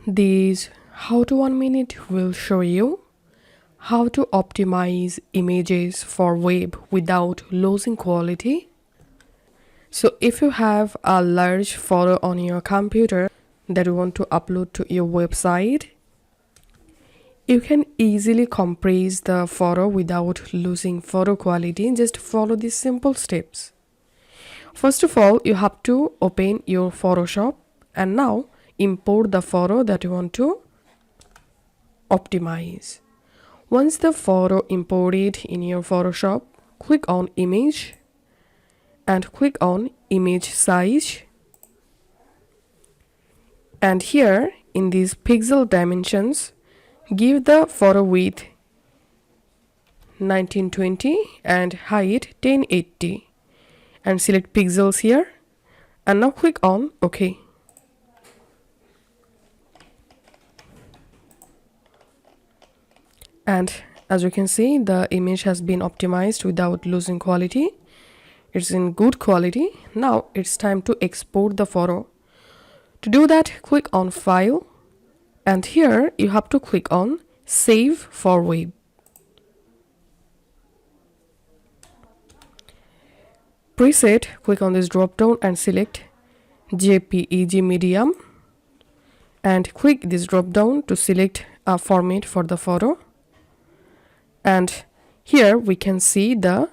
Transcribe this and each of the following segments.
This How to 1 Minute will show you how to optimize images for web without losing quality. So if you have a large photo on your computer that you want to upload to your website, you can easily compress the photo without losing photo quality. Just follow these simple steps. First of all, you have to open your Photoshop and now import the photo that you want to optimize. Once the photo imported in your Photoshop, click on image and click on image size. And here in these pixel dimensions, give the photo width 1920 and height 1080 and select pixels here and now click on OK. And as you can see, the image has been optimized without losing quality. It's in good quality. Now it's time to export the photo. To do that, click on File and here you have to click on Save for Web. Preset, click on this drop down and select JPEG medium and click this drop down to select a format for the photo. And here we can see the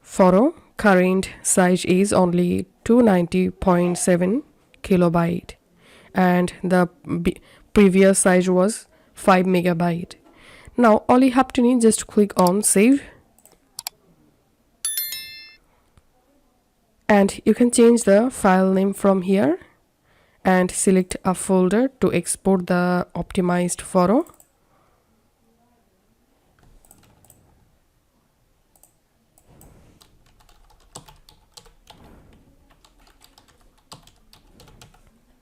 photo current size is only 290.7 kilobyte and the previous size was 5 megabyte. Now all you have to need, just click on Save and you can change the file name from here and select a folder to export the optimized photo.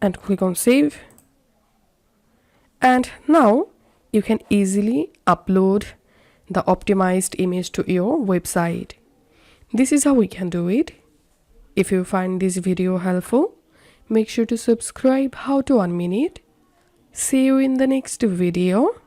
And click on Save. And now you can easily upload the optimized image to your website. This is how we can do it. If you find this video helpful, make sure to subscribe How to 1 Minute. See you in the next video.